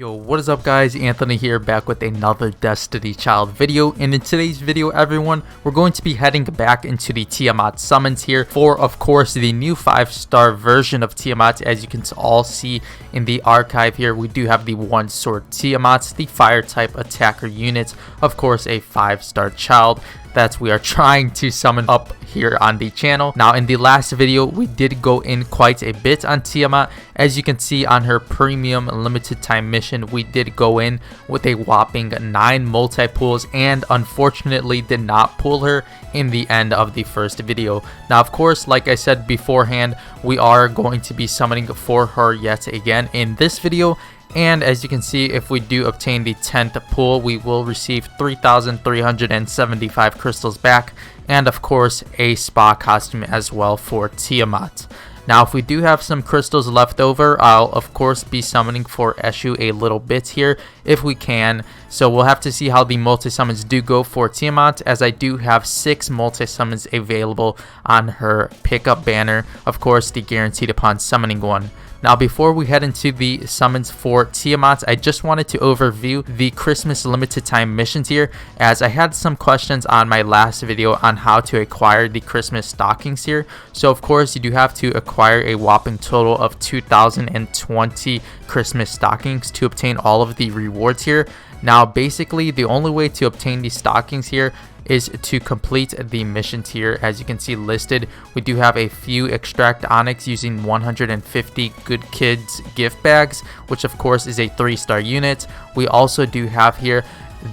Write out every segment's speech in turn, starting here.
Yo, what is up guys? Anthony here, back with another Destiny Child video, and in today's video everyone, we're going to be heading back into the Tiamat Summons here for, of course, the new 5-star version of Tiamat. As you can all see in the archive here, we do have the One Sword Tiamat, the fire type attacker unit, of course a 5-star child that we are trying to summon up here on the channel. Now in the last video we did go in quite a bit on Tiamat. As you can see on her premium limited time mission, we did go in with a whopping 9 multi-pulls and unfortunately did not pull her in the end of the first video. Now of course, like I said beforehand, we are going to be summoning for her yet again in this video. And as you can see, if we do obtain the 10th pull, we will receive 3,375 crystals back, and of course a spa costume as well for Tiamat. Now if we do have some crystals left over, I'll of course be summoning for Eshu a little bit here if we can. So we'll have to see how the multi-summons do go for Tiamat, as I do have 6 multi-summons available on her pickup banner, of course the guaranteed upon summoning one. Now before we head into the summons for Tiamat, I just wanted to overview the Christmas limited time missions here, as I had some questions on my last video on how to acquire the Christmas stockings here. So of course you do have to acquire a whopping total of 2,020 Christmas stockings to obtain all of the rewards here. Now basically the only way to obtain these stockings here is to complete the missions here. As you can see listed, we do have a few extract onyx using 150 good kids gift bags, which of course is a 3-star unit. We also do have here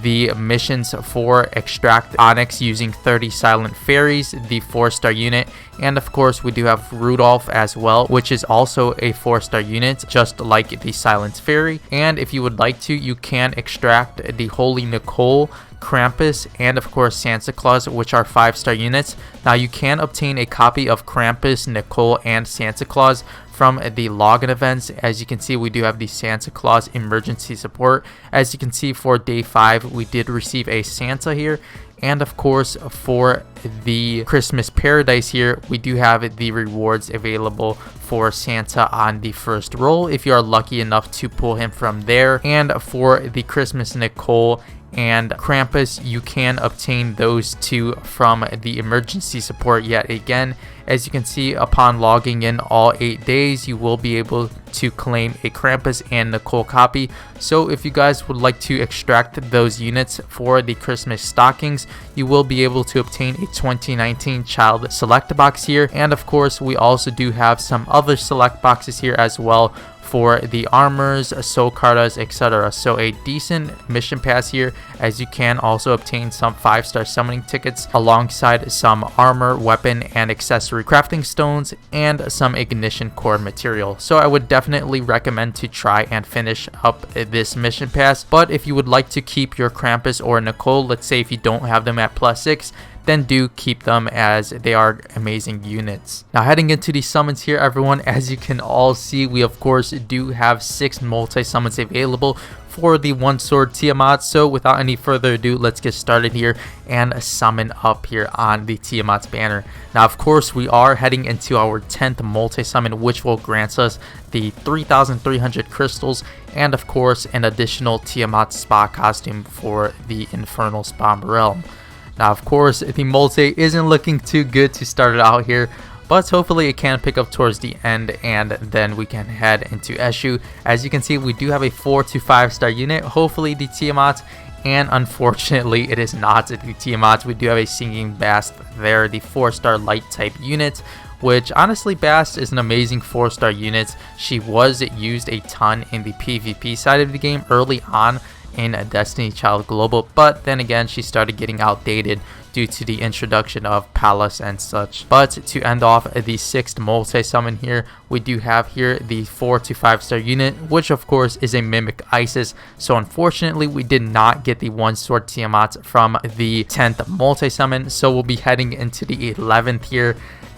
the missions for extract onyx using 30 silent fairies, the 4-star unit, and of course we do have Rudolph as well, which is also a 4-star unit just like the silent fairy. And if you would like to, you can extract the Holy Nicole, Krampus, and of course Santa Claus, which are 5-star units. Now you can obtain a copy of Krampus, Nicole, and Santa Claus from the login events. As you can see, we do have the Santa Claus emergency support. As you can see, for day 5 we did receive a Santa here, and of course for the Christmas paradise here, we do have the rewards available for Santa on the first roll if you are lucky enough to pull him from there. And for the Christmas Nicole and Krampus, you can obtain those 2 from the emergency support yet again. As you can see, upon logging in all 8 days, you will be able to claim a Krampus and Nicole copy. So if you guys would like to extract those units for the Christmas stockings, you will be able to obtain a 2019 child select box here. And of course we also do have some other select boxes here as well for the armors, soul cartas, etc. So a decent mission pass here, as you can also obtain some 5-star summoning tickets alongside some armor, weapon, and accessory crafting stones and some ignition core material. So I would definitely recommend to try and finish up this mission pass. But if you would like to keep your Krampus or Nicole, let's say if you don't have them at +6, then do keep them, as they are amazing units. Now heading into the summons here everyone, as you can all see, we of course do have 6 multi-summons available for the One Sword Tiamat. So without any further ado, let's get started here and summon up here on the Tiamat banner. Now of course we are heading into our 10th multi-summon, which will grant us the 3,300 crystals and of course an additional Tiamat spa costume for the Infernal Spa realm. Now of course the multi isn't looking too good to start it out here, but hopefully it can pick up towards the end and then we can head into Eshu. As you can see, we do have a 4 to 5-star unit, hopefully the Tiamat, and unfortunately it is not the Tiamat. We do have a Singing Bast there, the 4-star light type unit, which honestly Bast is an amazing 4-star unit. She was used a ton in the PvP side of the game early on in Destiny Child Global, but then again she started getting outdated due to the introduction of Palace and such. But to end off the 6th multi-summon here, we do have here the 4 to 5-star unit, which of course is a Mimic Isis. So unfortunately we did not get the One Sword Tiamat from the 10th multi-summon, so we'll be heading into the 11th here,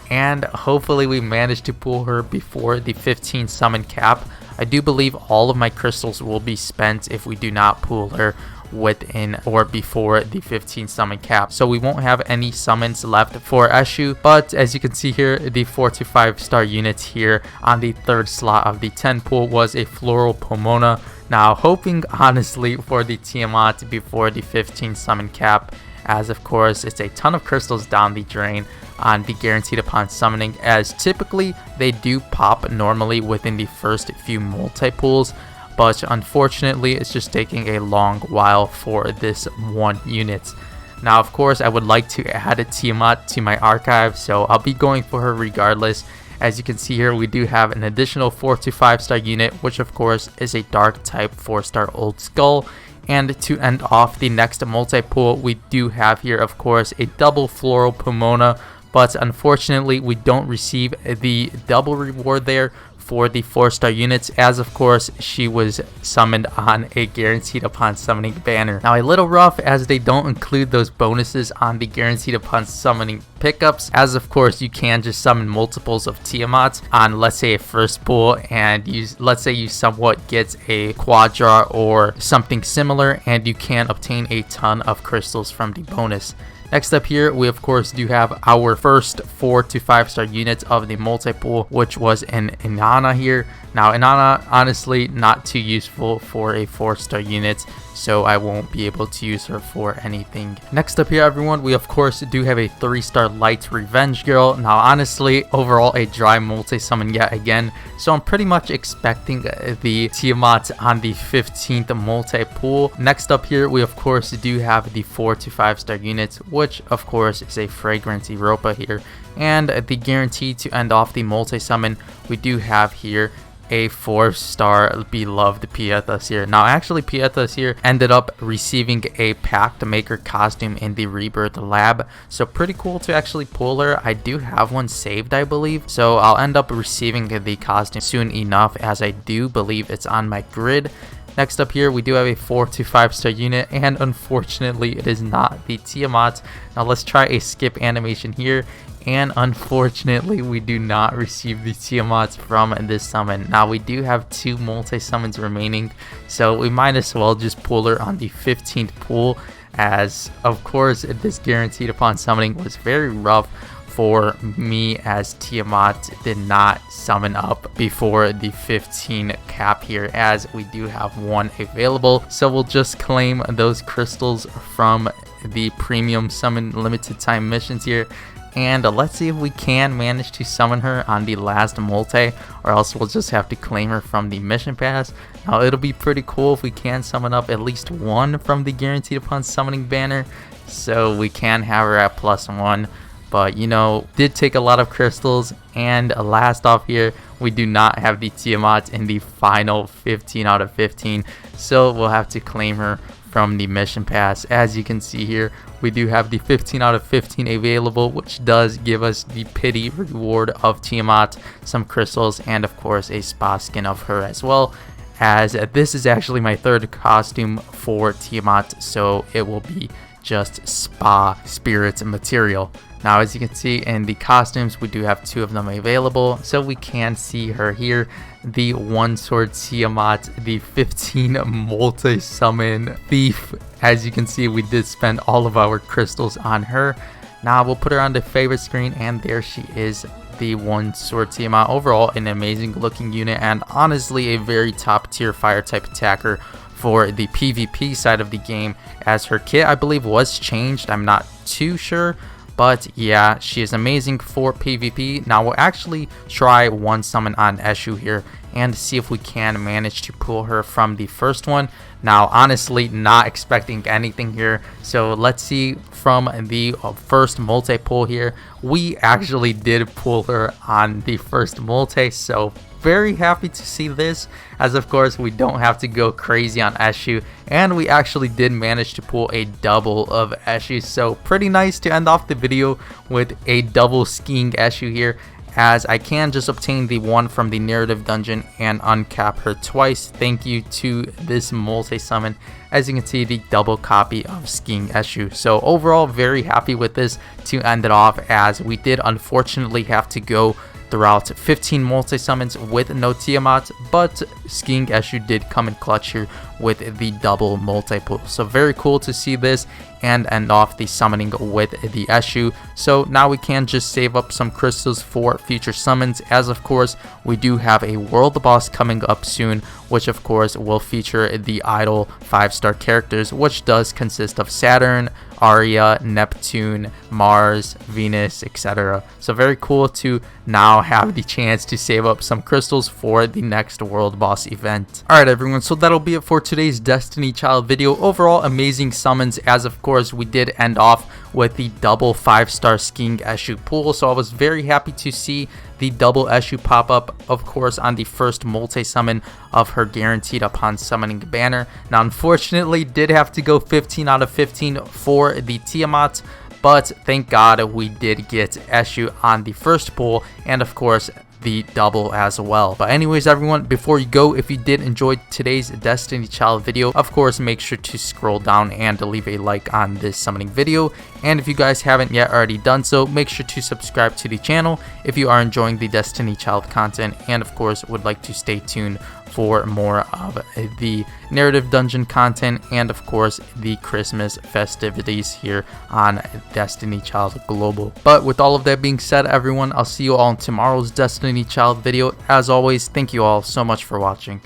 and hopefully we manage to pull her before the 15 summon cap. I do believe all of my crystals will be spent if we do not pull her within or before the 15 summon cap. So we won't have any summons left for Eshu, but as you can see here, the 4 to 5 star units here on the third slot of the 10 pool was a Floral Pomona. Now hoping honestly for the Tiamat before the 15 summon cap, as of course it's a ton of crystals down the drain on the guaranteed upon summoning, as typically they do pop normally within the first few multi-pools, but unfortunately it's just taking a long while for this one unit. Now of course I would like to add a Tiamat to my archive, so I'll be going for her regardless. As you can see here, we do have an additional 4 to 5 star unit, which of course is a dark type 4 star Old Skull. And to end off the next multi-pool, we do have here of course a double Floral Pomona, but unfortunately we don't receive the double reward there for the 4 star units, as of course she was summoned on a guaranteed upon summoning banner. Now a little rough, as they don't include those bonuses on the guaranteed upon summoning pickups, as of course you can just summon multiples of Tiamat on, let's say, a first pool, and let's say you somewhat get a quadra or something similar, and you can obtain a ton of crystals from the bonus. Next up here, we of course do have our first 4 to 5 star units of the multi-pool, which was an Inanna here. Now Inanna, honestly not too useful for a 4 star unit, so I won't be able to use her for anything. Next up here everyone, we of course do have a 3 star Light Revenge Girl. Now honestly, overall a dry multi-summon yet again, so I'm pretty much expecting the Tiamat on the 15th multi-pool. Next up here, we of course do have the 4 to 5 star units, which of course is a Fragrant Europa here. And the guarantee to end off the multi-summon, we do have here a 4 star beloved Piethas here. Now actually Piethas here ended up receiving a Pact Maker costume in the Rebirth Lab, so pretty cool to actually pull her. I do have one saved, I believe, so I'll end up receiving the costume soon enough, as I do believe it's on my grid. Next up here, we do have a 4 to 5 star unit, and unfortunately it is not the Tiamat. Now let's try a skip animation here, and unfortunately we do not receive the Tiamat from this summon. Now we do have 2 multi-summons remaining, so we might as well just pull her on the 15th pool, as of course this guaranteed upon summoning was very rough for me, as Tiamat did not summon up before the 15 cap here, as we do have one available. So we'll just claim those crystals from the premium summon limited time missions here, and let's see if we can manage to summon her on the last multi, or else we'll just have to claim her from the mission pass. Now it'll be pretty cool if we can summon up at least one from the guaranteed upon summoning banner, so we can have her at +1. But you know, did take a lot of crystals. And last off here, we do not have the Tiamat in the final 15 out of 15, so we'll have to claim her from the mission pass. As you can see here, we do have the 15 out of 15 available, which does give us the pity reward of Tiamat, some crystals, and of course a spa skin of her as well, as this is actually my 3rd costume for Tiamat, so it will be just spa spirit material. Now as you can see in the costumes, we do have 2 of them available, so we can see her here, the One Sword Tiamat, the 15 multi-summon thief. As you can see, we did spend all of our crystals on her. Now we'll put her on the favorite screen, and there she is, the One Sword Tiamat. Overall an amazing looking unit, and honestly a very top tier fire type attacker for the PvP side of the game, as her kit I believe was changed, I'm not too sure. But yeah, she is amazing for PvP. Now we'll actually try one summon on Eshu here and see if we can manage to pull her from the first one. Now honestly not expecting anything here, so let's see from the first multi pull here. We actually did pull her on the first multi, so very happy to see this, as of course we don't have to go crazy on Eshu, and we actually did manage to pull a double of Eshu, so pretty nice to end off the video with a double Skiing Eshu here, as I can just obtain the one from the narrative dungeon and uncap her twice. Thank you to this multi-summon. As you can see, the double copy of Skiing Eshu. So overall very happy with this to end it off, as we did unfortunately have to go throughout 15 multi-summons with no Tiamat, but Skiing Eshu did come in clutch here with the double multi-pull. So very cool to see this and end off the summoning with the Eshu. So now we can just save up some crystals for future summons, as of course we do have a world boss coming up soon, which of course will feature the idle 5-star characters, which does consist of Saturn, Arya, Neptune, Mars, Venus, etc. So very cool to now have the chance to save up some crystals for the next world boss event. Alright everyone, so that'll be it for today's Destiny Child video. Overall amazing summons, as of course we did end off with the double 5-star Skiing Eshu pool. So I was very happy to see the double Eshu pop up, of course, on the first multi-summon of her guaranteed upon summoning banner. Now unfortunately did have to go 15 out of 15 for the Tiamat, but thank God we did get Eshu on the first pull, and of course the double as well. But anyways everyone, before you go, if you did enjoy today's Destiny Child video, of course make sure to scroll down and leave a like on this summoning video, and if you guys haven't yet already done so, make sure to subscribe to the channel if you are enjoying the Destiny Child content, and of course would like to stay tuned for more of the narrative dungeon content and of course the Christmas festivities here on Destiny Child Global. But with all of that being said everyone, I'll see you all in tomorrow's Destiny Child video. As always, thank you all so much for watching.